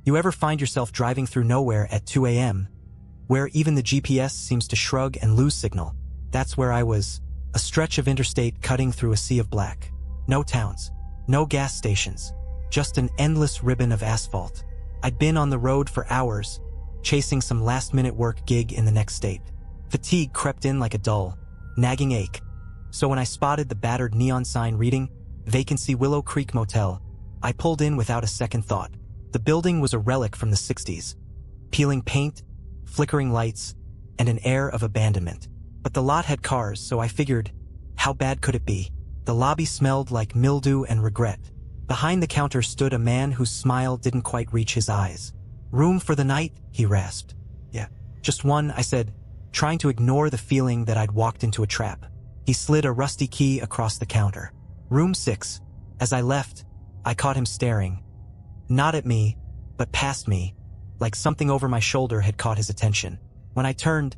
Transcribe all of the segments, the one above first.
You ever find yourself driving through nowhere at 2 a.m., where even the GPS seems to shrug and lose signal? That's where I was. A stretch of interstate cutting through a sea of black. No towns, no gas stations, just an endless ribbon of asphalt. I'd been on the road for hours, chasing some last-minute work gig in the next state. Fatigue crept in like a dull, nagging ache. So when I spotted the battered neon sign reading, "Vacancy Willow Creek Motel," I pulled in without a second thought. The building was a relic from the 60s. Peeling paint, flickering lights, and an air of abandonment. But the lot had cars, so I figured, how bad could it be? The lobby smelled like mildew and regret. Behind the counter stood a man whose smile didn't quite reach his eyes. "Room for the night?" he rasped. "Yeah, just one," I said, trying to ignore the feeling that I'd walked into a trap. He slid a rusty key across the counter. "Room 6. As I left, I caught him staring. Not at me, but past me, like something over my shoulder had caught his attention. When I turned,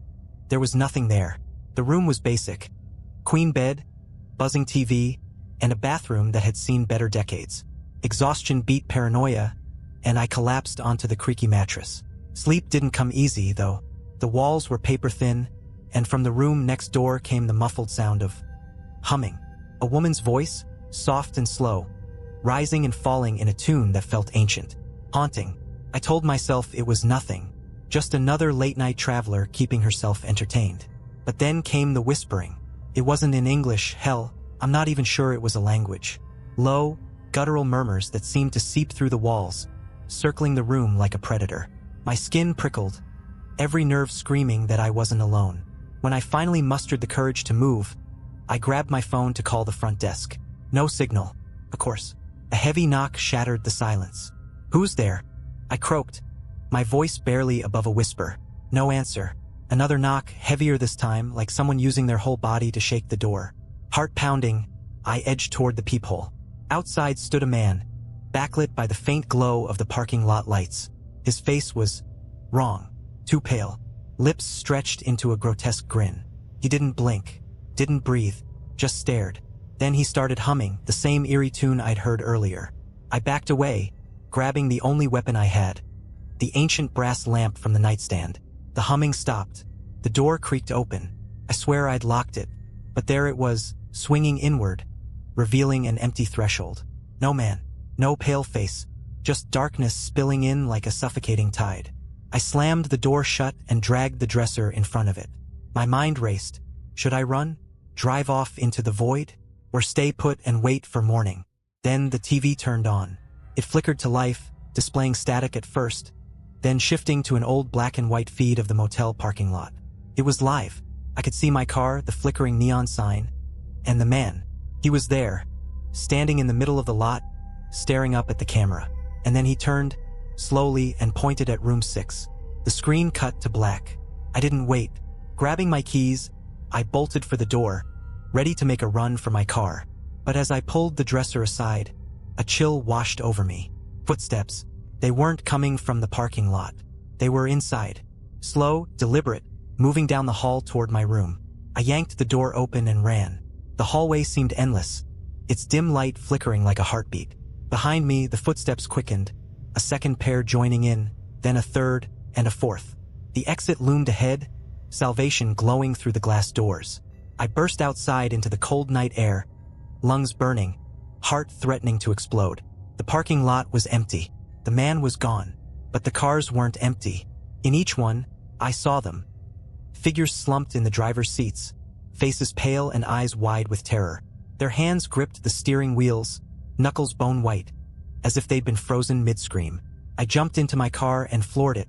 there was nothing there. The room was basic. Queen bed, buzzing TV, and a bathroom that had seen better decades. Exhaustion beat paranoia, and I collapsed onto the creaky mattress. Sleep didn't come easy, though. The walls were paper-thin, and from the room next door came the muffled sound of humming. A woman's voice, soft and slow, rising and falling in a tune that felt ancient, haunting. I told myself it was nothing, just another late-night traveler keeping herself entertained. But then came the whispering. It wasn't in English, hell, I'm not even sure it was a language. Low, guttural murmurs that seemed to seep through the walls, circling the room like a predator. My skin prickled, every nerve screaming that I wasn't alone. When I finally mustered the courage to move, I grabbed my phone to call the front desk. No signal, of course. A heavy knock shattered the silence. "Who's there?" I croaked, my voice barely above a whisper. No answer. Another knock, heavier this time, like someone using their whole body to shake the door. Heart pounding, I edged toward the peephole. Outside stood a man, backlit by the faint glow of the parking lot lights. His face was wrong, too pale, lips stretched into a grotesque grin. He didn't blink, didn't breathe, just stared. Then he started humming, the same eerie tune I'd heard earlier. I backed away, grabbing the only weapon I had, the ancient brass lamp from the nightstand. The humming stopped. The door creaked open. I swear I'd locked it, but there it was, swinging inward, revealing an empty threshold. No man, no pale face, just darkness spilling in like a suffocating tide. I slammed the door shut and dragged the dresser in front of it. My mind raced. Should I run? Drive off into the void? Or stay put and wait for morning? Then the TV turned on. It flickered to life, displaying static at first, then shifting to an old black and white feed of the motel parking lot. It was live. I could see my car, the flickering neon sign, and the man. He was there, standing in the middle of the lot, staring up at the camera. And then he turned, slowly, and pointed at room 6. The screen cut to black. I didn't wait. Grabbing my keys, I bolted for the door, ready to make a run for my car. But as I pulled the dresser aside, a chill washed over me. Footsteps. They weren't coming from the parking lot. They were inside. Slow, deliberate, moving down the hall toward my room. I yanked the door open and ran. The hallway seemed endless, its dim light flickering like a heartbeat. Behind me, the footsteps quickened, a second pair joining in, then a third, and a fourth. The exit loomed ahead, salvation glowing through the glass doors. I burst outside into the cold night air, lungs burning, heart threatening to explode. The parking lot was empty. The man was gone, but the cars weren't empty. In each one, I saw them. Figures slumped in the driver's seats, faces pale and eyes wide with terror. Their hands gripped the steering wheels, knuckles bone white, as if they'd been frozen mid-scream. I jumped into my car and floored it,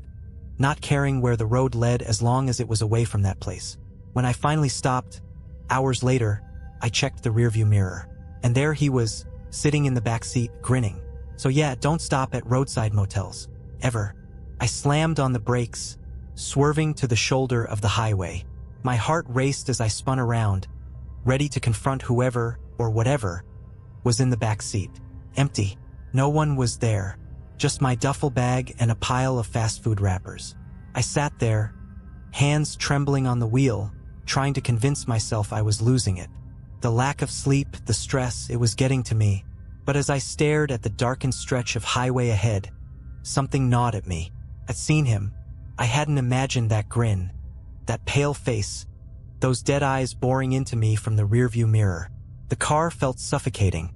not caring where the road led as long as it was away from that place. When I finally stopped, hours later, I checked the rearview mirror, and there he was, sitting in the back seat, grinning. So yeah, don't stop at roadside motels. Ever. I slammed on the brakes, swerving to the shoulder of the highway. My heart raced as I spun around, ready to confront whoever, or whatever, was in the back seat. Empty. No one was there. Just my duffel bag and a pile of fast food wrappers. I sat there, hands trembling on the wheel, trying to convince myself I was losing it. The lack of sleep, the stress, it was getting to me. But as I stared at the darkened stretch of highway ahead, something gnawed at me. I'd seen him. I hadn't imagined that grin, that pale face, those dead eyes boring into me from the rearview mirror. The car felt suffocating,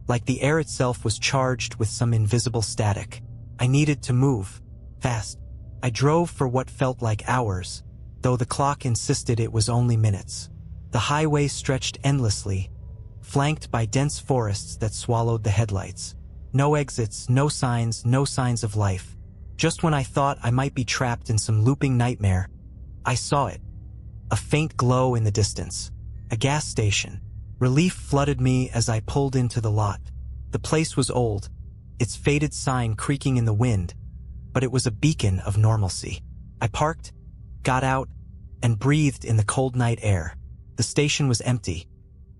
like the air itself was charged with some invisible static. I needed to move, fast. I drove for what felt like hours, though the clock insisted it was only minutes. The highway stretched endlessly, flanked by dense forests that swallowed the headlights. No exits, no signs of life. Just when I thought I might be trapped in some looping nightmare, I saw it. A faint glow in the distance. A gas station. Relief flooded me as I pulled into the lot. The place was old, its faded sign creaking in the wind, but it was a beacon of normalcy. I parked, got out, and breathed in the cold night air. The station was empty.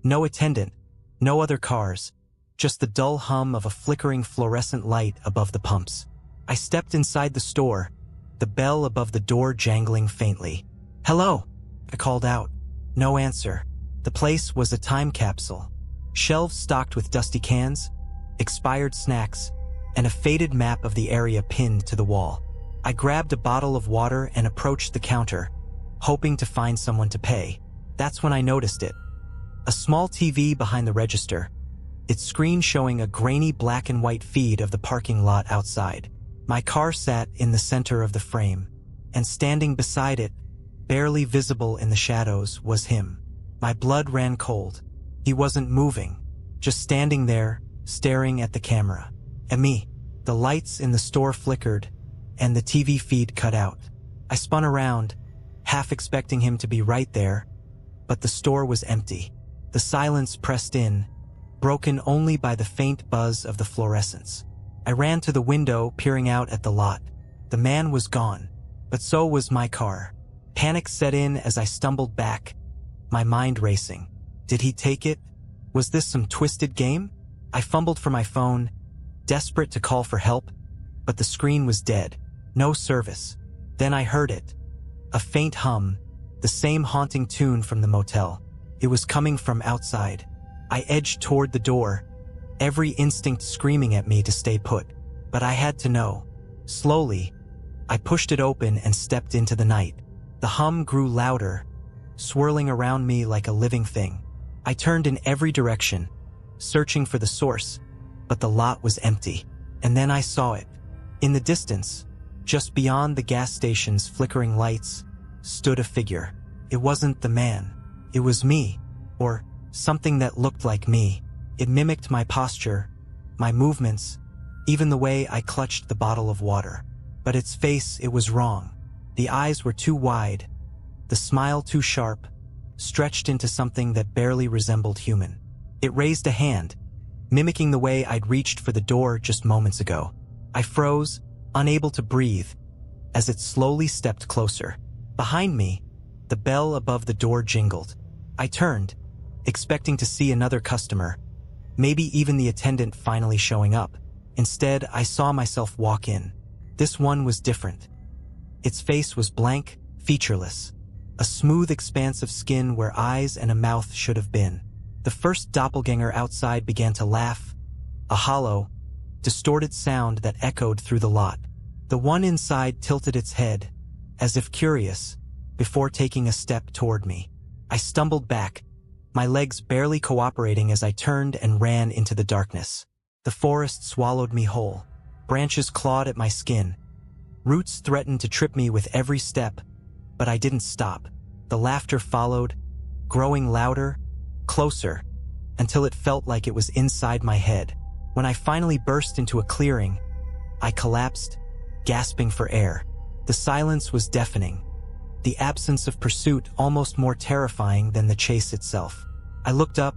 No attendant, no other cars, just the dull hum of a flickering fluorescent light above the pumps. I stepped inside the store, the bell above the door jangling faintly. "Hello," I called out. No answer. The place was a time capsule. Shelves stocked with dusty cans, expired snacks, and a faded map of the area pinned to the wall. I grabbed a bottle of water and approached the counter, hoping to find someone to pay. That's when I noticed it. A small TV behind the register, its screen showing a grainy black and white feed of the parking lot outside. My car sat in the center of the frame, and standing beside it, barely visible in the shadows, was him. My blood ran cold. He wasn't moving, just standing there, staring at the camera. At me. The lights in the store flickered, and the TV feed cut out. I spun around, half expecting him to be right there, but the store was empty. The silence pressed in, broken only by the faint buzz of the fluorescents. I ran to the window, peering out at the lot. The man was gone, but so was my car. Panic set in as I stumbled back, my mind racing. Did he take it? Was this some twisted game? I fumbled for my phone, desperate to call for help, but the screen was dead. No service. Then I heard it. A faint hum, the same haunting tune from the motel. It was coming from outside. I edged toward the door, every instinct screaming at me to stay put. But I had to know. Slowly, I pushed it open and stepped into the night. The hum grew louder, swirling around me like a living thing. I turned in every direction, searching for the source, but the lot was empty. And then I saw it. In the distance, just beyond the gas station's flickering lights, stood a figure. It wasn't the man. It was me, or something that looked like me. It mimicked my posture, my movements, even the way I clutched the bottle of water. But its face, it was wrong. The eyes were too wide, the smile too sharp, stretched into something that barely resembled human. It raised a hand, mimicking the way I'd reached for the door just moments ago. I froze, unable to breathe, as it slowly stepped closer. Behind me, the bell above the door jingled. I turned, expecting to see another customer, maybe even the attendant finally showing up. Instead, I saw myself walk in. This one was different. Its face was blank, featureless, a smooth expanse of skin where eyes and a mouth should have been. The first doppelganger outside began to laugh, a hollow, distorted sound that echoed through the lot. The one inside tilted its head, as if curious, before taking a step toward me. I stumbled back, my legs barely cooperating as I turned and ran into the darkness. The forest swallowed me whole. Branches clawed at my skin. Roots threatened to trip me with every step, but I didn't stop. The laughter followed, growing louder, closer, until it felt like it was inside my head. When I finally burst into a clearing, I collapsed, gasping for air. The silence was deafening, the absence of pursuit almost more terrifying than the chase itself. I looked up,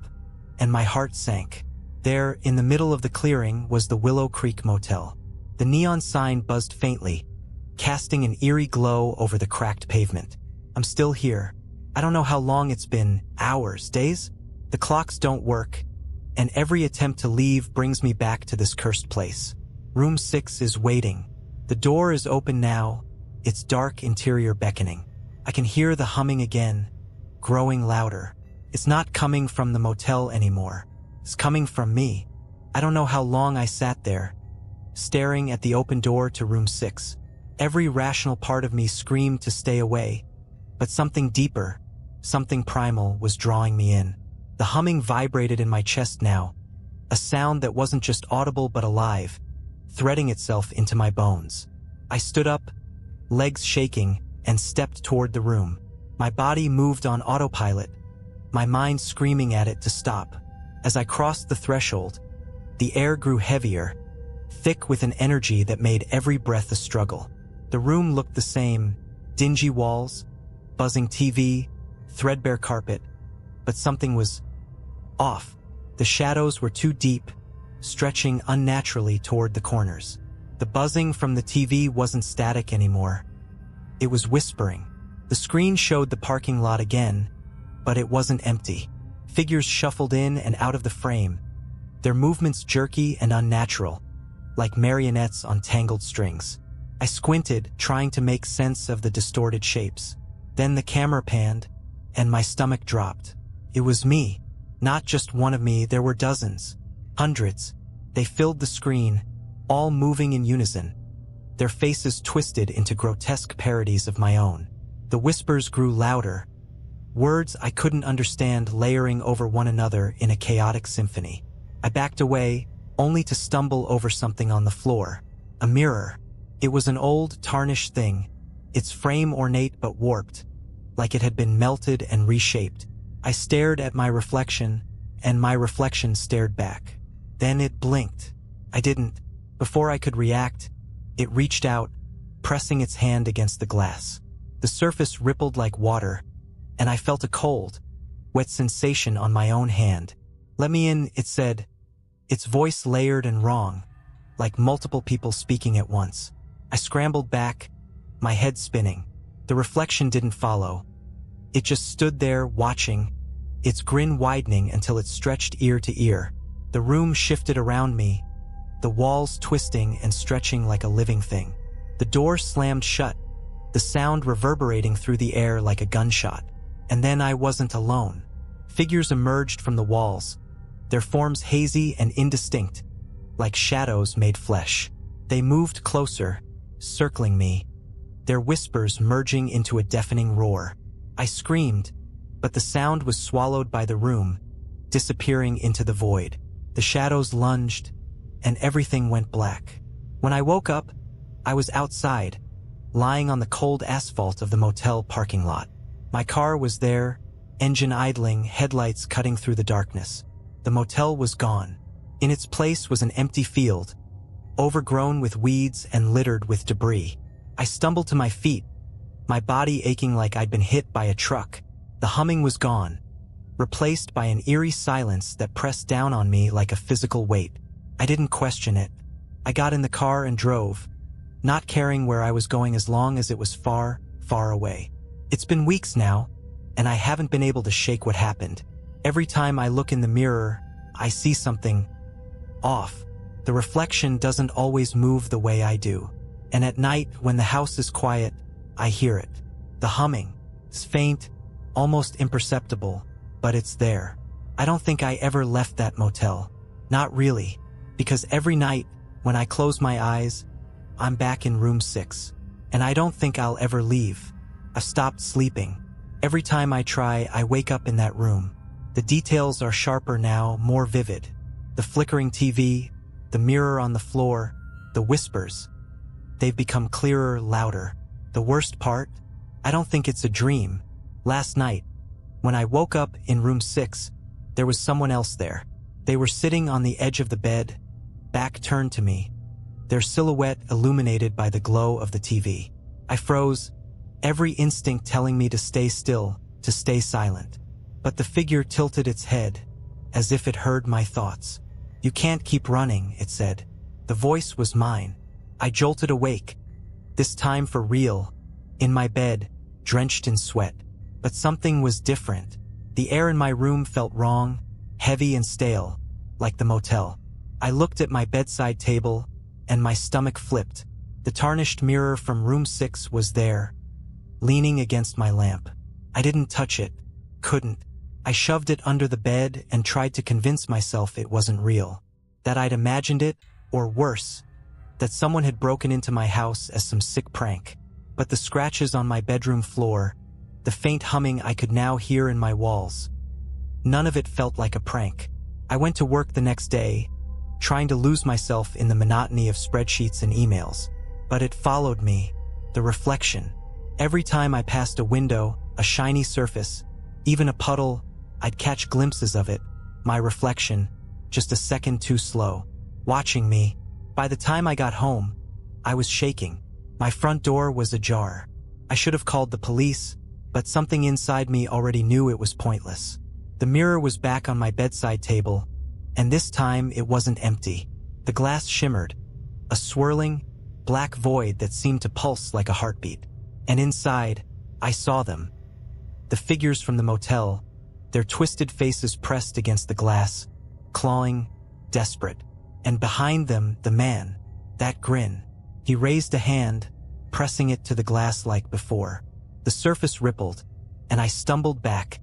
and my heart sank. There, in the middle of the clearing, was the Willow Creek Motel. The neon sign buzzed faintly, casting an eerie glow over the cracked pavement. I'm still here. I don't know how long it's been, hours, days? The clocks don't work, and every attempt to leave brings me back to this cursed place. Room 6 is waiting. The door is open now, its dark interior beckoning. I can hear the humming again, growing louder. It's not coming from the motel anymore. It's coming from me. I don't know how long I sat there, staring at the open door to room 6. Every rational part of me screamed to stay away, but something deeper, something primal was drawing me in. The humming vibrated in my chest now, a sound that wasn't just audible but alive, threading itself into my bones. I stood up, legs shaking, and stepped toward the room. My body moved on autopilot, my mind screaming at it to stop. As I crossed the threshold, the air grew heavier, thick with an energy that made every breath a struggle. The room looked the same, dingy walls, buzzing TV, threadbare carpet, but something was off. The shadows were too deep, stretching unnaturally toward the corners. The buzzing from the TV wasn't static anymore. It was whispering. The screen showed the parking lot again, but it wasn't empty. Figures shuffled in and out of the frame, their movements jerky and unnatural, like marionettes on tangled strings. I squinted, trying to make sense of the distorted shapes. Then the camera panned, and my stomach dropped. It was me. Not just one of me, there were dozens. Hundreds. They filled the screen, all moving in unison, their faces twisted into grotesque parodies of my own. The whispers grew louder, words I couldn't understand layering over one another in a chaotic symphony. I backed away, only to stumble over something on the floor. A mirror. It was an old, tarnished thing, its frame ornate but warped, like it had been melted and reshaped. I stared at my reflection, and my reflection stared back. Then it blinked. I didn't. Before I could react, it reached out, pressing its hand against the glass. The surface rippled like water, and I felt a cold, wet sensation on my own hand. "Let me in," it said, its voice layered and wrong, like multiple people speaking at once. I scrambled back, my head spinning. The reflection didn't follow. It just stood there, watching, its grin widening until it stretched ear to ear. The room shifted around me, the walls twisting and stretching like a living thing. The door slammed shut, the sound reverberating through the air like a gunshot. And then I wasn't alone. Figures emerged from the walls, their forms hazy and indistinct, like shadows made flesh. They moved closer, circling me, their whispers merging into a deafening roar. I screamed, but the sound was swallowed by the room, disappearing into the void. The shadows lunged, and everything went black. When I woke up, I was outside, lying on the cold asphalt of the motel parking lot. My car was there, engine idling, headlights cutting through the darkness. The motel was gone. In its place was an empty field, overgrown with weeds and littered with debris. I stumbled to my feet, my body aching like I'd been hit by a truck. The humming was gone, replaced by an eerie silence that pressed down on me like a physical weight. I didn't question it. I got in the car and drove, not caring where I was going as long as it was far, far away. It's been weeks now, and I haven't been able to shake what happened. Every time I look in the mirror, I see something off. The reflection doesn't always move the way I do. And at night, when the house is quiet, I hear it. The humming. It's faint, almost imperceptible, but it's there. I don't think I ever left that motel. Not really, because every night, when I close my eyes, I'm back in room 6. And I don't think I'll ever leave. I've stopped sleeping. Every time I try, I wake up in that room. The details are sharper now, more vivid. The flickering TV, the mirror on the floor, the whispers. They've become clearer, louder. The worst part? I don't think it's a dream. Last night, when I woke up in room 6, there was someone else there. They were sitting on the edge of the bed, back turned to me, their silhouette illuminated by the glow of the TV. I froze, every instinct telling me to stay still, to stay silent. But the figure tilted its head, as if it heard my thoughts. "You can't keep running," it said. The voice was mine. I jolted awake, this time for real, in my bed, drenched in sweat. But something was different. The air in my room felt wrong, heavy and stale, like the motel. I looked at my bedside table, and my stomach flipped. The tarnished mirror from room 6 was there, leaning against my lamp. I didn't touch it, couldn't. I shoved it under the bed and tried to convince myself it wasn't real, that I'd imagined it, or worse, that someone had broken into my house as some sick prank. But the scratches on my bedroom floor, the faint humming I could now hear in my walls, none of it felt like a prank. I went to work the next day, trying to lose myself in the monotony of spreadsheets and emails. But it followed me, the reflection. Every time I passed a window, a shiny surface, even a puddle, I'd catch glimpses of it, my reflection, just a second too slow, watching me. By the time I got home, I was shaking. My front door was ajar. I should have called the police, but something inside me already knew it was pointless. The mirror was back on my bedside table, and this time it wasn't empty. The glass shimmered, a swirling, black void that seemed to pulse like a heartbeat. And inside, I saw them. The figures from the motel, their twisted faces pressed against the glass, clawing, desperate. And behind them, the man, that grin. He raised a hand, pressing it to the glass like before. The surface rippled, and I stumbled back,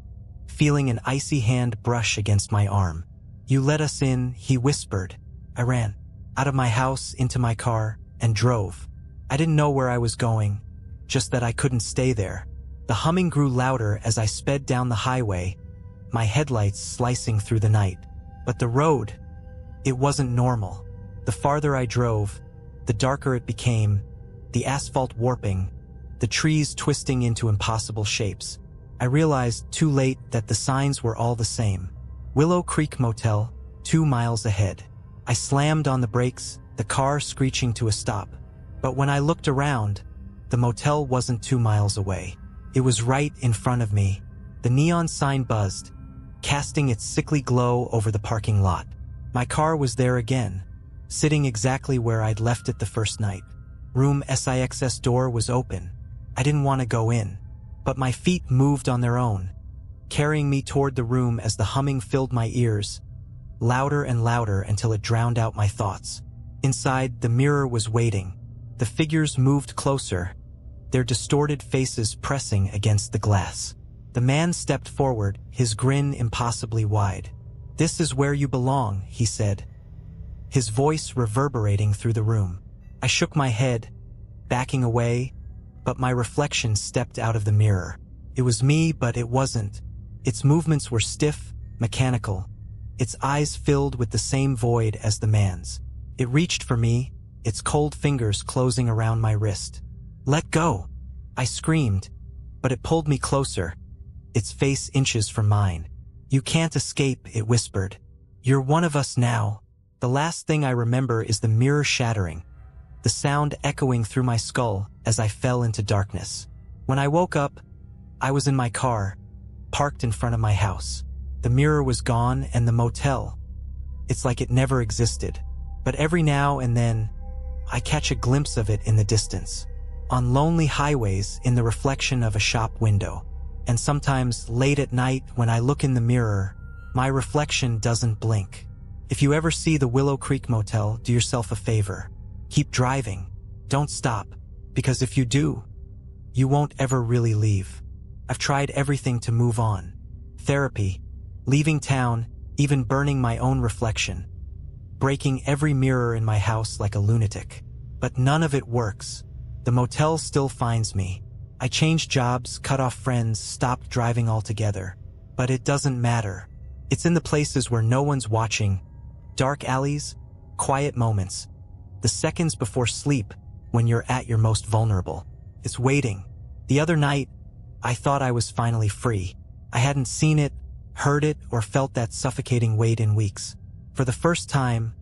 feeling an icy hand brush against my arm. "You let us in," he whispered. I ran out of my house, into my car, and drove. I didn't know where I was going, just that I couldn't stay there. The humming grew louder as I sped down the highway, my headlights slicing through the night. But the road, it wasn't normal. The farther I drove, the darker it became, the asphalt warping, the trees twisting into impossible shapes. I realized too late that the signs were all the same. Willow Creek Motel, 2 miles ahead. I slammed on the brakes, the car screeching to a stop. But when I looked around, the motel wasn't 2 miles away. It was right in front of me. The neon sign buzzed, casting its sickly glow over the parking lot. My car was there again, sitting exactly where I'd left it the first night. Room SIX's door was open. I didn't want to go in, but my feet moved on their own, carrying me toward the room as the humming filled my ears, louder and louder until it drowned out my thoughts. Inside, the mirror was waiting. The figures moved closer, their distorted faces pressing against the glass. The man stepped forward, his grin impossibly wide. "This is where you belong," he said, his voice reverberating through the room. I shook my head, backing away, but my reflection stepped out of the mirror. It was me, but it wasn't. Its movements were stiff, mechanical, its eyes filled with the same void as the man's. It reached for me, its cold fingers closing around my wrist. "Let go!" I screamed, but it pulled me closer, its face inches from mine. "You can't escape," it whispered. "You're one of us now." The last thing I remember is the mirror shattering, the sound echoing through my skull as I fell into darkness. When I woke up, I was in my car, parked in front of my house. The mirror was gone, and the motel, it's like it never existed. But every now and then, I catch a glimpse of it in the distance, on lonely highways, in the reflection of a shop window. And sometimes, late at night, when I look in the mirror, my reflection doesn't blink. If you ever see the Willow Creek Motel, do yourself a favor. Keep driving. Don't stop, because if you do, you won't ever really leave. I've tried everything to move on. Therapy, leaving town, even burning my own reflection, breaking every mirror in my house like a lunatic. But none of it works. The motel still finds me. I changed jobs, cut off friends, stopped driving altogether. But it doesn't matter. It's in the places where no one's watching. Dark alleys, quiet moments, the seconds before sleep when you're at your most vulnerable. It's waiting. The other night, I thought I was finally free. I hadn't seen it, heard it, or felt that suffocating weight in weeks. For the first time,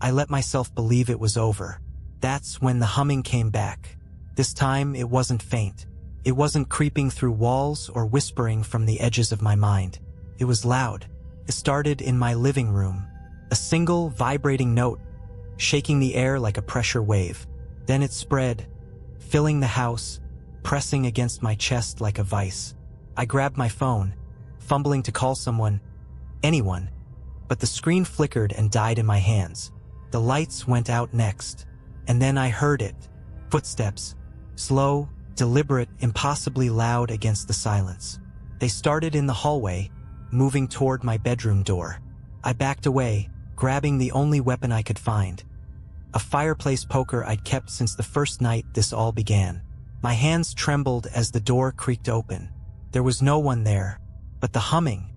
I let myself believe it was over. That's when the humming came back. This time, it wasn't faint. It wasn't creeping through walls or whispering from the edges of my mind. It was loud. It started in my living room, a single vibrating note, shaking the air like a pressure wave. Then it spread, filling the house, pressing against my chest like a vice. I grabbed my phone, fumbling to call someone, anyone, but the screen flickered and died in my hands. The lights went out next, and then I heard it. Footsteps, slow, deliberate, impossibly loud against the silence. They started in the hallway, moving toward my bedroom door. I backed away, grabbing the only weapon I could find, a fireplace poker I'd kept since the first night this all began. My hands trembled as the door creaked open. There was no one there, but the humming.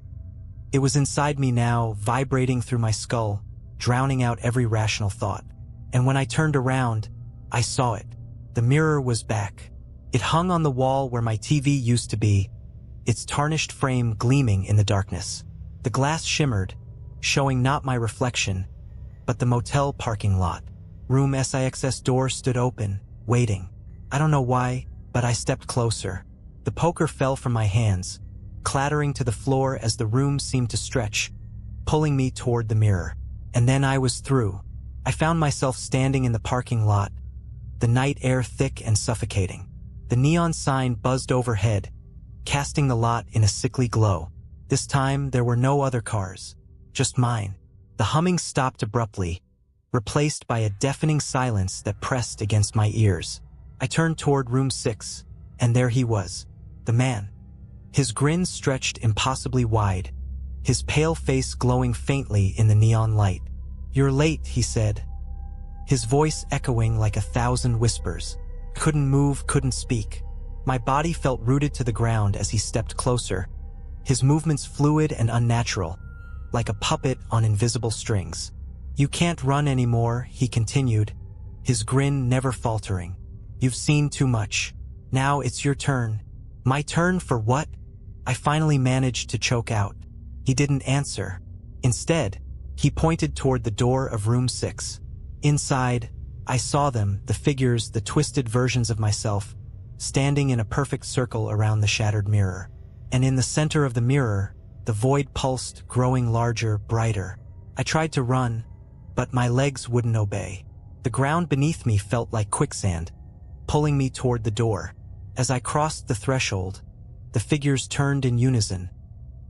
It was inside me now, vibrating through my skull, drowning out every rational thought. And when I turned around, I saw it. The mirror was back. It hung on the wall where my TV used to be, its tarnished frame gleaming in the darkness. The glass shimmered, showing not my reflection, but the motel parking lot. Room 6's door stood open, waiting. I don't know why, but I stepped closer. The poker fell from my hands, clattering to the floor as the room seemed to stretch, pulling me toward the mirror. And then I was through. I found myself standing in the parking lot, the night air thick and suffocating. The neon sign buzzed overhead, casting the lot in a sickly glow. This time, there were no other cars, just mine. The humming stopped abruptly, replaced by a deafening silence that pressed against my ears. I turned toward room 6, and there he was, the man. His grin stretched impossibly wide, his pale face glowing faintly in the neon light. "You're late," he said, his voice echoing like 1,000 whispers. Couldn't move, couldn't speak. My body felt rooted to the ground as he stepped closer, his movements fluid and unnatural, like a puppet on invisible strings. "You can't run anymore," he continued, his grin never faltering. "You've seen too much. Now it's your turn." "My turn for what?" I finally managed to choke out. He didn't answer. Instead, he pointed toward the door of room 6. Inside, I saw them, the figures, the twisted versions of myself, standing in a perfect circle around the shattered mirror. And in the center of the mirror, the void pulsed, growing larger, brighter. I tried to run, but my legs wouldn't obey. The ground beneath me felt like quicksand, pulling me toward the door. As I crossed the threshold, the figures turned in unison,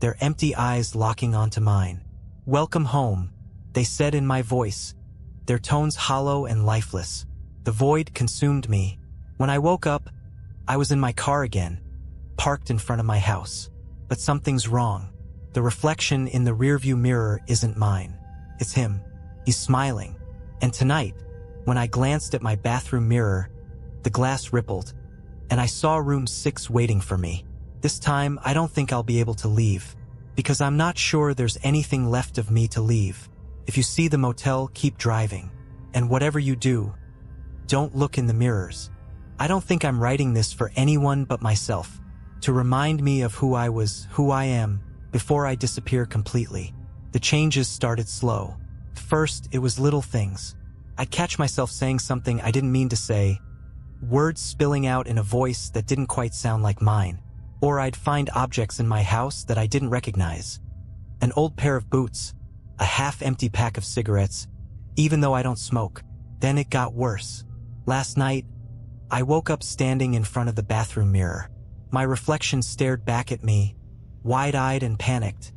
their empty eyes locking onto mine. "Welcome home," they said in my voice, their tones hollow and lifeless. The void consumed me. When I woke up, I was in my car again, parked in front of my house. But something's wrong. The reflection in the rearview mirror isn't mine. It's him. He's smiling. And tonight, when I glanced at my bathroom mirror, the glass rippled, and I saw room 6 waiting for me. This time, I don't think I'll be able to leave, because I'm not sure there's anything left of me to leave. If you see the motel, keep driving. And whatever you do, don't look in the mirrors. I don't think I'm writing this for anyone but myself, to remind me of who I was, who I am, before I disappear completely. The changes started slow. First, it was little things. I'd catch myself saying something I didn't mean to say, words spilling out in a voice that didn't quite sound like mine. Or I'd find objects in my house that I didn't recognize. An old pair of boots, a half-empty pack of cigarettes, even though I don't smoke. Then it got worse. Last night, I woke up standing in front of the bathroom mirror. My reflection stared back at me, wide-eyed and panicked,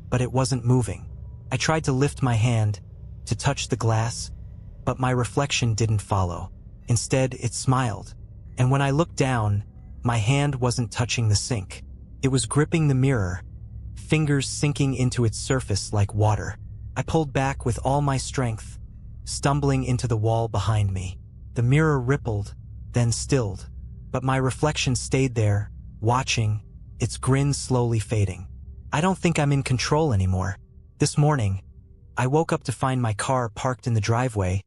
but it wasn't moving. I tried to lift my hand, to touch the glass, but my reflection didn't follow. Instead, it smiled. And when I looked down, my hand wasn't touching the sink. It was gripping the mirror, fingers sinking into its surface like water. I pulled back with all my strength, stumbling into the wall behind me. The mirror rippled, then stilled, but my reflection stayed there, watching, its grin slowly fading. I don't think I'm in control anymore. This morning, I woke up to find my car parked in the driveway,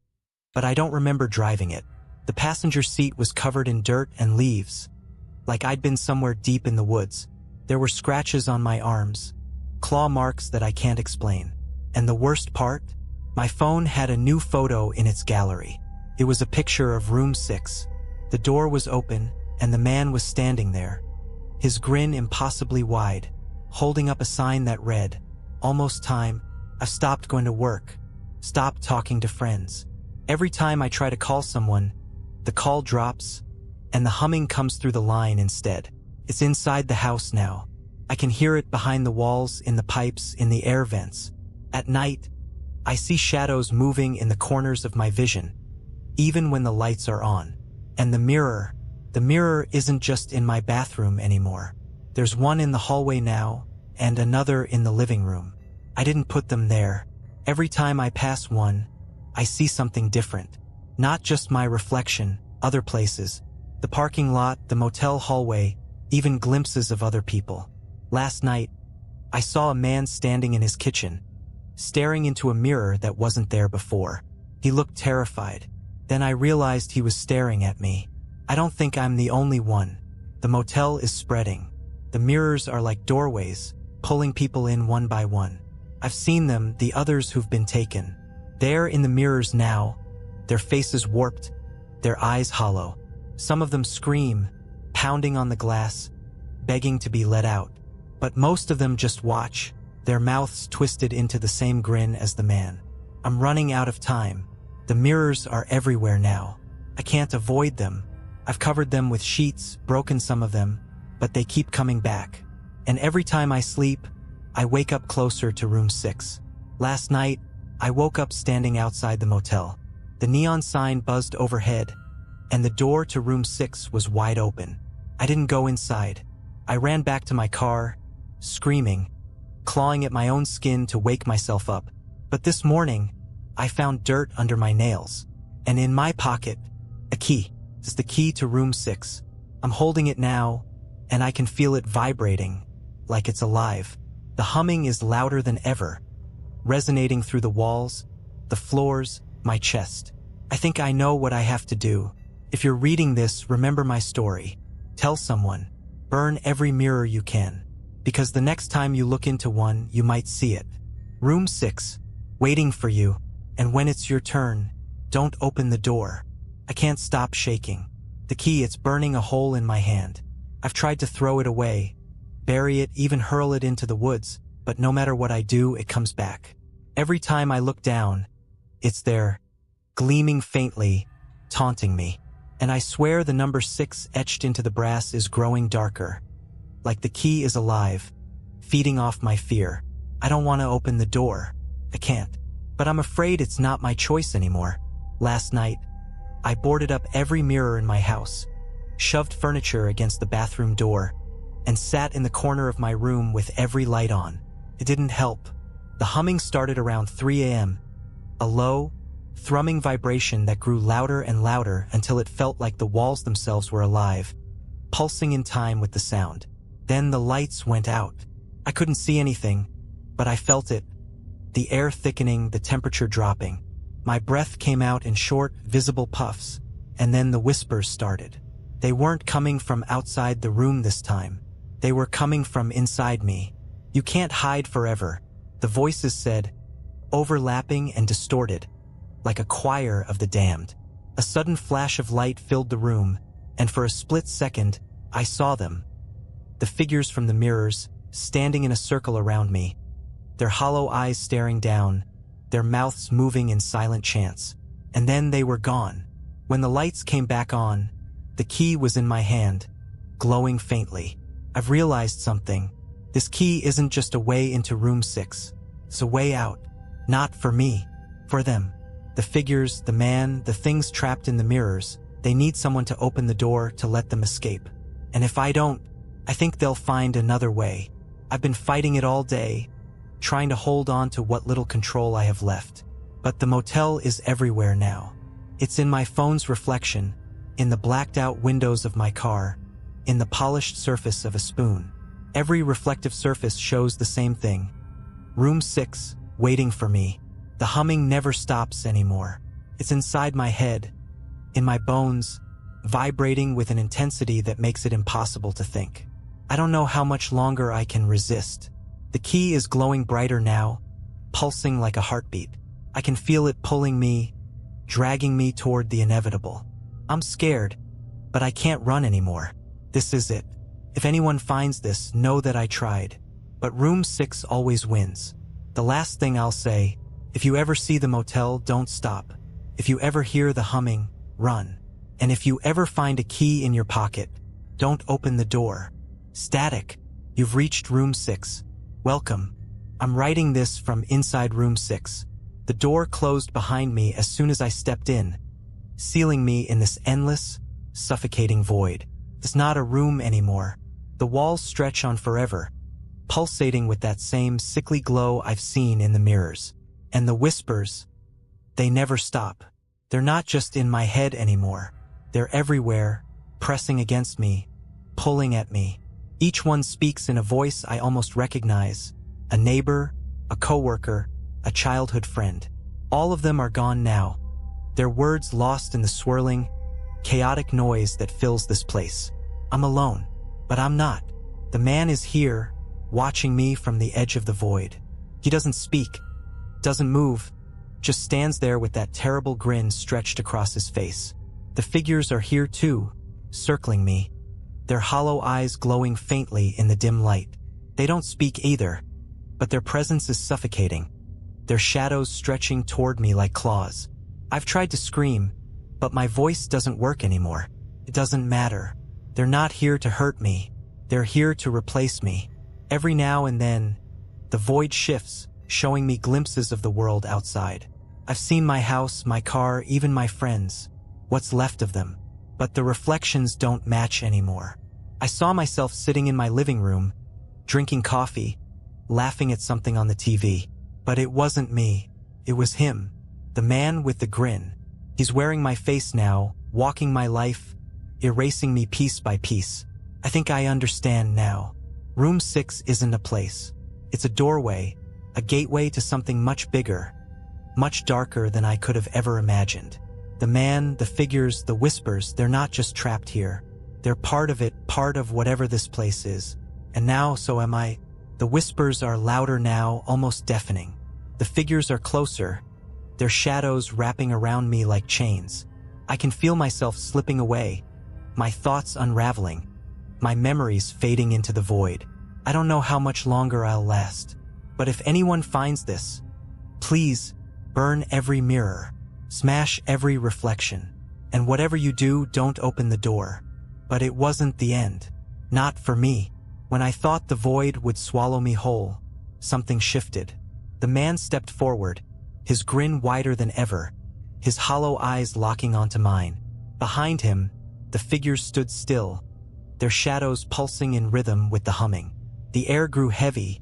but I don't remember driving it. The passenger seat was covered in dirt and leaves, like I'd been somewhere deep in the woods. There were scratches on my arms, claw marks that I can't explain. And the worst part? My phone had a new photo in its gallery. It was a picture of room 6. The door was open, and the man was standing there, his grin impossibly wide, holding up a sign that read, "Almost time. I've stopped going to work. Stopped talking to friends." Every time I try to call someone, the call drops, and the humming comes through the line instead. It's inside the house now. I can hear it behind the walls, in the pipes, in the air vents. At night, I see shadows moving in the corners of my vision, even when the lights are on. And the mirror isn't just in my bathroom anymore. There's one in the hallway now, and another in the living room. I didn't put them there. Every time I pass one, I see something different. Not just my reflection, other places. The parking lot, the motel hallway, even glimpses of other people. Last night, I saw a man standing in his kitchen, staring into a mirror that wasn't there before. He looked terrified. Then I realized he was staring at me. I don't think I'm the only one. The motel is spreading. The mirrors are like doorways, pulling people in one by one. I've seen them, the others who've been taken. They're in the mirrors now, their faces warped, their eyes hollow. Some of them scream, pounding on the glass, begging to be let out. But most of them just watch, their mouths twisted into the same grin as the man. I'm running out of time. The mirrors are everywhere now. I can't avoid them. I've covered them with sheets, broken some of them, but they keep coming back. And every time I sleep, I wake up closer to room 6. Last night, I woke up standing outside the motel. The neon sign buzzed overhead, and the door to room 6 was wide open. I didn't go inside. I ran back to my car, screaming, clawing at my own skin to wake myself up. But this morning, I found dirt under my nails, and in my pocket, a key. It's the key to room 6. I'm holding it now, and I can feel it vibrating, like it's alive. The humming is louder than ever, resonating through the walls, the floors, my chest. I think I know what I have to do. If you're reading this, remember my story. Tell someone. Burn every mirror you can, because the next time you look into one, you might see it. Room 6, waiting for you, and when it's your turn, don't open the door. I can't stop shaking. The key, it's burning a hole in my hand. I've tried to throw it away, bury it, even hurl it into the woods, but no matter what I do, it comes back. Every time I look down, it's there, gleaming faintly, taunting me. And I swear the number 6 etched into the brass is growing darker. Like the key is alive, feeding off my fear. I don't want to open the door. I can't. But I'm afraid it's not my choice anymore. Last night, I boarded up every mirror in my house, shoved furniture against the bathroom door, and sat in the corner of my room with every light on. It didn't help. The humming started around 3 a.m., a low, thrumming vibration that grew louder and louder until it felt like the walls themselves were alive, pulsing in time with the sound. Then the lights went out. I couldn't see anything, but I felt it. The air thickening, the temperature dropping. My breath came out in short, visible puffs, and then the whispers started. They weren't coming from outside the room this time. They were coming from inside me. You can't hide forever, the voices said, overlapping and distorted, like a choir of the damned. A sudden flash of light filled the room, and for a split second, I saw them. The figures from the mirrors, standing in a circle around me, their hollow eyes staring down, their mouths moving in silent chants. And then they were gone. When the lights came back on, the key was in my hand, glowing faintly. I've realized something. This key isn't just a way into room 6. It's a way out. Not for me, for them. The figures, the man, the things trapped in the mirrors, they need someone to open the door to let them escape. And if I don't, I think they'll find another way. I've been fighting it all day, trying to hold on to what little control I have left. But the motel is everywhere now. It's in my phone's reflection, in the blacked-out windows of my car, in the polished surface of a spoon. Every reflective surface shows the same thing. Room 6, waiting for me. The humming never stops anymore. It's inside my head, in my bones, vibrating with an intensity that makes it impossible to think. I don't know how much longer I can resist. The key is glowing brighter now, pulsing like a heartbeat. I can feel it pulling me, dragging me toward the inevitable. I'm scared, but I can't run anymore. This is it. If anyone finds this, know that I tried. But room 6 always wins. The last thing I'll say, if you ever see the motel, don't stop. If you ever hear the humming, run. And if you ever find a key in your pocket, don't open the door. Static. You've reached room 6. Welcome. I'm writing this from inside room 6. The door closed behind me as soon as I stepped in, sealing me in this endless, suffocating void. It's not a room anymore. The walls stretch on forever, pulsating with that same sickly glow I've seen in the mirrors. And the whispers, they never stop. They're not just in my head anymore. They're everywhere, pressing against me, pulling at me. Each one speaks in a voice I almost recognize. A neighbor, a coworker, a childhood friend. All of them are gone now. Their words lost in the swirling, chaotic noise that fills this place. I'm alone, but I'm not. The man is here, watching me from the edge of the void. He doesn't speak, doesn't move, just stands there with that terrible grin stretched across his face. The figures are here too, circling me, their hollow eyes glowing faintly in the dim light. They don't speak either, but their presence is suffocating, their shadows stretching toward me like claws. I've tried to scream, but my voice doesn't work anymore. It doesn't matter. They're not here to hurt me. They're here to replace me. Every now and then, the void shifts, showing me glimpses of the world outside. I've seen my house, my car, even my friends, what's left of them. But the reflections don't match anymore. I saw myself sitting in my living room, drinking coffee, laughing at something on the TV. But it wasn't me. It was him, the man with the grin. He's wearing my face now, walking my life, erasing me piece by piece. I think I understand now. Room 6 isn't a place. It's a doorway, a gateway to something much bigger, much darker than I could have ever imagined. The man, the figures, the whispers, they're not just trapped here. They're part of it, part of whatever this place is. And now, so am I. The whispers are louder now, almost deafening. The figures are closer, their shadows wrapping around me like chains. I can feel myself slipping away, my thoughts unraveling, my memories fading into the void. I don't know how much longer I'll last, but if anyone finds this, please burn every mirror, smash every reflection, and whatever you do, don't open the door. But it wasn't the end. Not for me. When I thought the void would swallow me whole, something shifted. The man stepped forward, his grin wider than ever, his hollow eyes locking onto mine. Behind him, the figures stood still, their shadows pulsing in rhythm with the humming. The air grew heavy,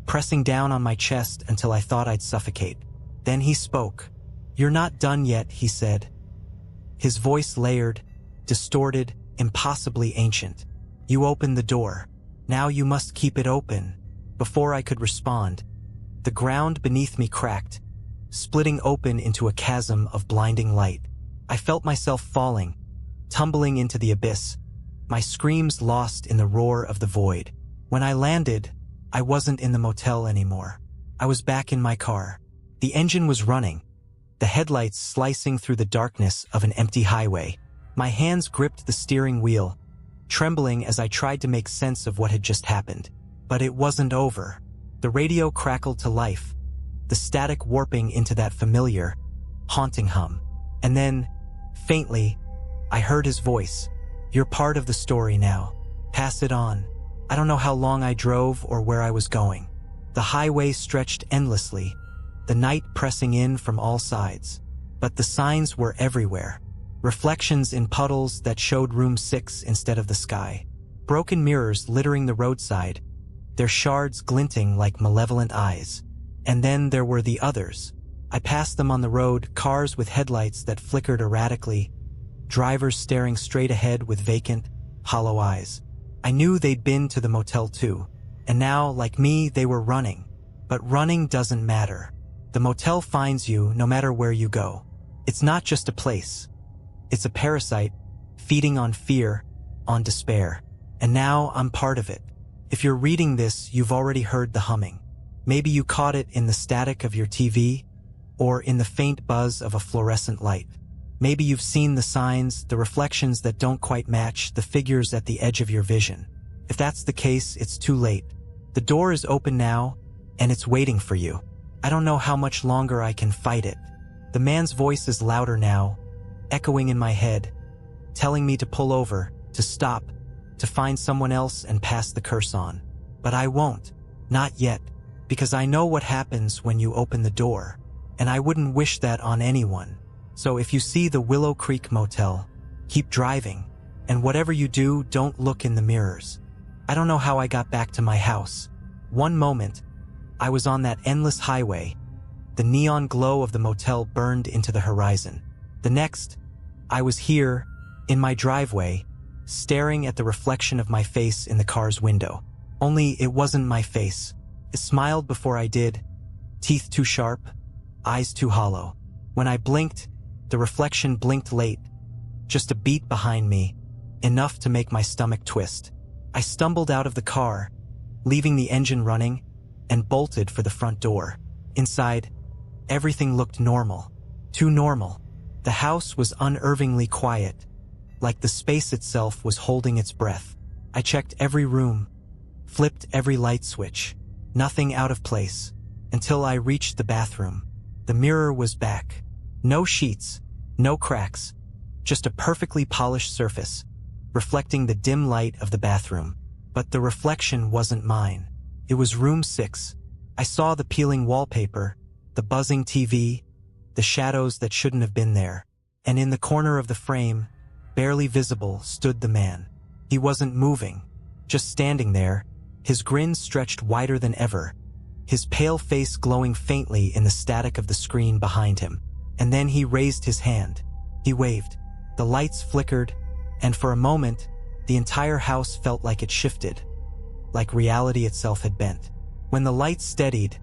pressing down on my chest until I thought I'd suffocate. Then he spoke. "You're not done yet," he said. His voice layered, distorted, impossibly ancient. "You opened the door. Now you must keep it open." Before I could respond, the ground beneath me cracked, splitting open into a chasm of blinding light. I felt myself falling, tumbling into the abyss, my screams lost in the roar of the void. When I landed, I wasn't in the motel anymore. I was back in my car. The engine was running, the headlights slicing through the darkness of an empty highway. My hands gripped the steering wheel, trembling as I tried to make sense of what had just happened. But it wasn't over. The radio crackled to life, the static warping into that familiar, haunting hum. And then, faintly, I heard his voice. "You're part of the story now. Pass it on." I don't know how long I drove or where I was going. The highway stretched endlessly, the night pressing in from all sides. But the signs were everywhere. Reflections in puddles that showed room 6 instead of the sky. Broken mirrors littering the roadside, their shards glinting like malevolent eyes. And then there were the others. I passed them on the road, cars with headlights that flickered erratically, drivers staring straight ahead with vacant, hollow eyes. I knew they'd been to the motel too, and now, like me, they were running. But running doesn't matter. The motel finds you no matter where you go. It's not just a place. It's a parasite, feeding on fear, on despair. And now I'm part of it. If you're reading this, you've already heard the humming. Maybe you caught it in the static of your TV, or in the faint buzz of a fluorescent light. Maybe you've seen the signs, the reflections that don't quite match, the figures at the edge of your vision. If that's the case, it's too late. The door is open now, and it's waiting for you. I don't know how much longer I can fight it. The man's voice is louder now, echoing in my head, telling me to pull over, to stop, to find someone else and pass the curse on. But I won't. Not yet. Because I know what happens when you open the door, and I wouldn't wish that on anyone. So if you see the Willow Creek Motel, keep driving, and whatever you do, don't look in the mirrors. I don't know how I got back to my house. One moment, I was on that endless highway. The neon glow of the motel burned into the horizon. The next, I was here, in my driveway, staring at the reflection of my face in the car's window. Only it wasn't my face. It smiled before I did, teeth too sharp, eyes too hollow. When I blinked, the reflection blinked late, just a beat behind me, enough to make my stomach twist. I stumbled out of the car, leaving the engine running, and bolted for the front door. Inside, everything looked normal. Too normal. The house was unnervingly quiet, like the space itself was holding its breath. I checked every room, flipped every light switch. Nothing out of place, until I reached the bathroom. The mirror was back. No sheets, no cracks, just a perfectly polished surface, reflecting the dim light of the bathroom. But the reflection wasn't mine. It was room 6. I saw the peeling wallpaper, the buzzing TV, the shadows that shouldn't have been there. And in the corner of the frame, barely visible, stood the man. He wasn't moving, just standing there, his grin stretched wider than ever, his pale face glowing faintly in the static of the screen behind him. And then he raised his hand. He waved. The lights flickered, and for a moment, the entire house felt like it shifted, like reality itself had bent. When the lights steadied,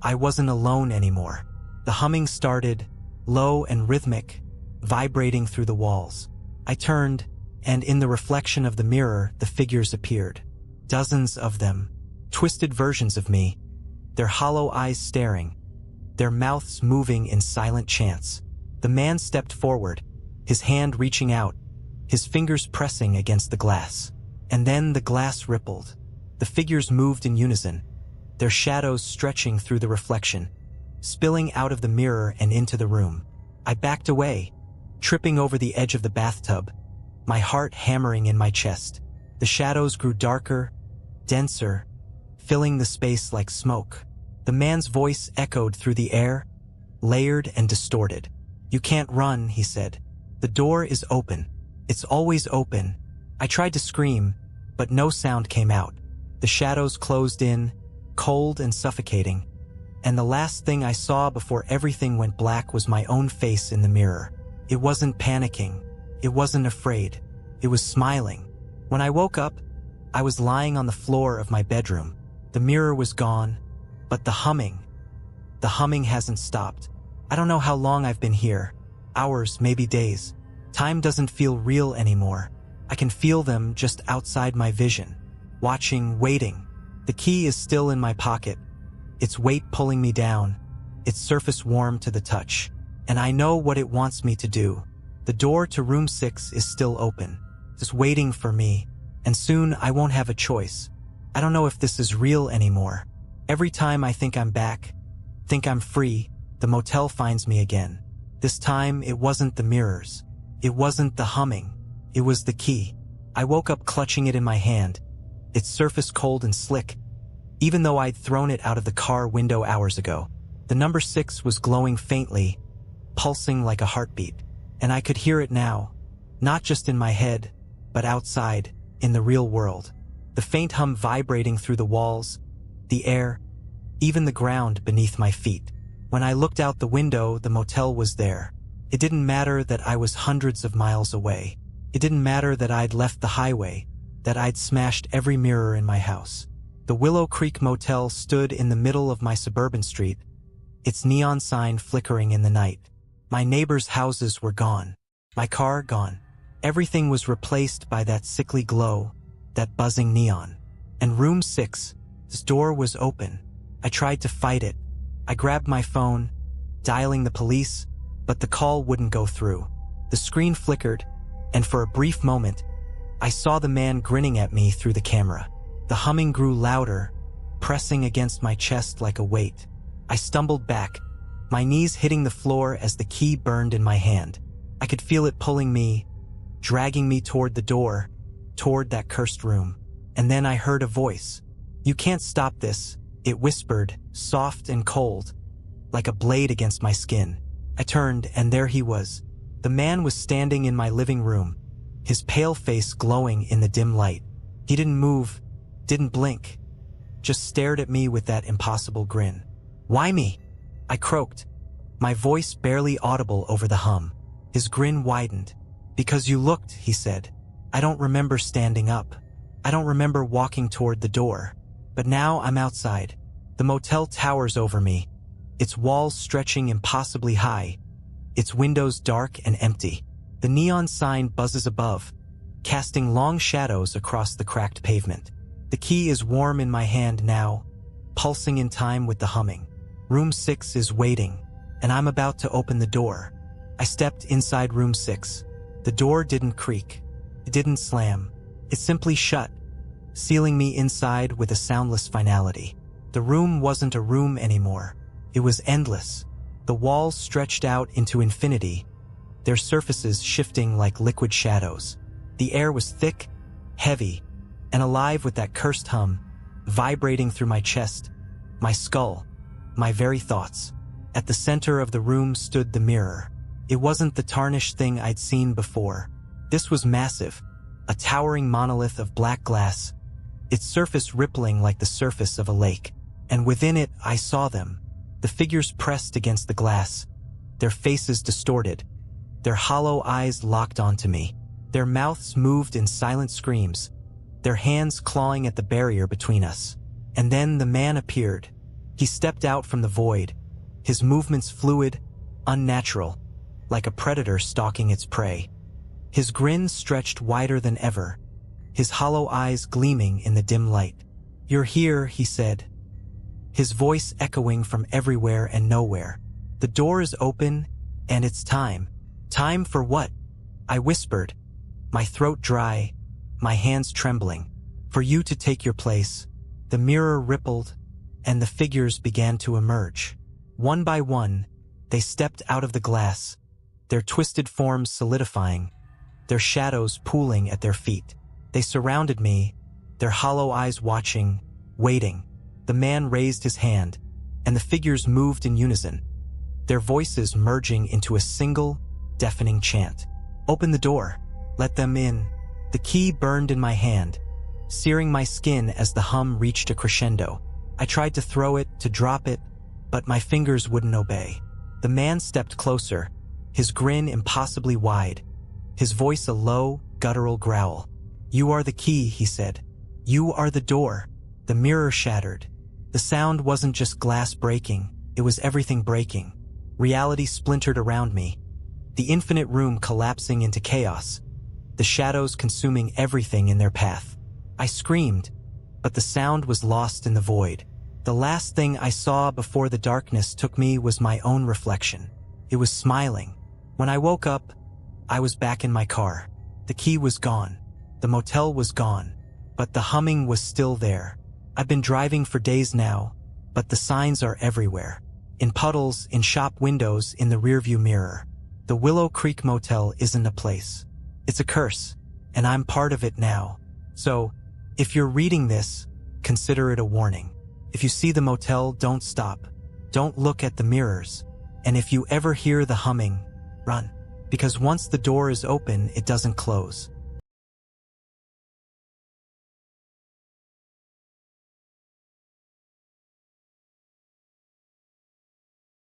I wasn't alone anymore. The humming started, low and rhythmic, vibrating through the walls. I turned, and in the reflection of the mirror, the figures appeared. Dozens of them, twisted versions of me, their hollow eyes staring, their mouths moving in silent chants. The man stepped forward, his hand reaching out, his fingers pressing against the glass. And then the glass rippled. The figures moved in unison, their shadows stretching through the reflection, spilling out of the mirror and into the room. I backed away, tripping over the edge of the bathtub, my heart hammering in my chest. The shadows grew darker, denser, filling the space like smoke. The man's voice echoed through the air, layered and distorted. "You can't run," he said. "The door is open. It's always open." I tried to scream, but no sound came out. The shadows closed in, cold and suffocating, and the last thing I saw before everything went black was my own face in the mirror. It wasn't panicking. It wasn't afraid. It was smiling. When I woke up, I was lying on the floor of my bedroom. The mirror was gone, but the humming hasn't stopped. I don't know how long I've been here. Hours, maybe days. Time doesn't feel real anymore. I can feel them just outside my vision. Watching, waiting. The key is still in my pocket. Its weight pulling me down, its surface warm to the touch. And I know what it wants me to do. The door to room 6 is still open, just waiting for me. And soon I won't have a choice. I don't know if this is real anymore. Every time I think I'm back, think I'm free, the motel finds me again. This time it wasn't the mirrors. It wasn't the humming. It was the key. I woke up clutching it in my hand, its surface cold and slick, even though I'd thrown it out of the car window hours ago. The number 6 was glowing faintly, pulsing like a heartbeat. And I could hear it now, not just in my head, but outside, in the real world. The faint hum vibrating through the walls, the air, even the ground beneath my feet. When I looked out the window, the motel was there. It didn't matter that I was hundreds of miles away. It didn't matter that I'd left the highway, that I'd smashed every mirror in my house. The Willow Creek Motel stood in the middle of my suburban street, its neon sign flickering in the night. My neighbors' houses were gone. My car gone. Everything was replaced by that sickly glow, that buzzing neon. And room 6, its door was open. I tried to fight it. I grabbed my phone, dialing the police, but the call wouldn't go through. The screen flickered, and for a brief moment, I saw the man grinning at me through the camera. The humming grew louder, pressing against my chest like a weight. I stumbled back, my knees hitting the floor as the key burned in my hand. I could feel it pulling me, dragging me toward the door, toward that cursed room. And then I heard a voice. "You can't stop this," it whispered, soft and cold, like a blade against my skin. I turned, and there he was. The man was standing in my living room, his pale face glowing in the dim light. He didn't move, didn't blink, just stared at me with that impossible grin. "Why me?" I croaked, my voice barely audible over the hum. His grin widened. "Because you looked," he said. "I don't remember standing up. I don't remember walking toward the door. But now I'm outside. The motel towers over me, its walls stretching impossibly high, its windows dark and empty. The neon sign buzzes above, casting long shadows across the cracked pavement. The key is warm in my hand now, pulsing in time with the humming. Room 6 is waiting, and I'm about to open the door." I stepped inside room 6. The door didn't creak. It didn't slam. It simply shut, sealing me inside with a soundless finality. The room wasn't a room anymore. It was endless. The walls stretched out into infinity, their surfaces shifting like liquid shadows. The air was thick, heavy, and alive with that cursed hum, vibrating through my chest, my skull, my very thoughts. At the center of the room stood the mirror. It wasn't the tarnished thing I'd seen before. This was massive, a towering monolith of black glass, its surface rippling like the surface of a lake. And within it, I saw them, the figures pressed against the glass, their faces distorted, their hollow eyes locked onto me. Their mouths moved in silent screams, their hands clawing at the barrier between us. And then the man appeared. He stepped out from the void, his movements fluid, unnatural, like a predator stalking its prey. His grin stretched wider than ever, his hollow eyes gleaming in the dim light. "You're here," he said, his voice echoing from everywhere and nowhere. "The door is open, and it's time." "Time for what?" I whispered, my throat dry, my hands trembling. "For you to take your place." The mirror rippled, and the figures began to emerge. One by one, they stepped out of the glass, their twisted forms solidifying, their shadows pooling at their feet. They surrounded me, their hollow eyes watching, waiting. The man raised his hand, and the figures moved in unison, their voices merging into a single, deafening chant. "Open the door. Let them in." The key burned in my hand, searing my skin as the hum reached a crescendo. I tried to throw it, to drop it, but my fingers wouldn't obey. The man stepped closer, his grin impossibly wide, his voice a low, guttural growl. "You are the key," he said. "You are the door." The mirror shattered. The sound wasn't just glass breaking, it was everything breaking. Reality splintered around me, the infinite room collapsing into chaos, the shadows consuming everything in their path. I screamed, but the sound was lost in the void. The last thing I saw before the darkness took me was my own reflection. It was smiling. When I woke up, I was back in my car. The key was gone. The motel was gone. But the humming was still there. I've been driving for days now, but the signs are everywhere. In puddles, in shop windows, in the rearview mirror. The Willow Creek Motel isn't a place. It's a curse, and I'm part of it now. So, if you're reading this, consider it a warning. If you see the motel, don't stop. Don't look at the mirrors. And if you ever hear the humming, run. Because once the door is open, it doesn't close.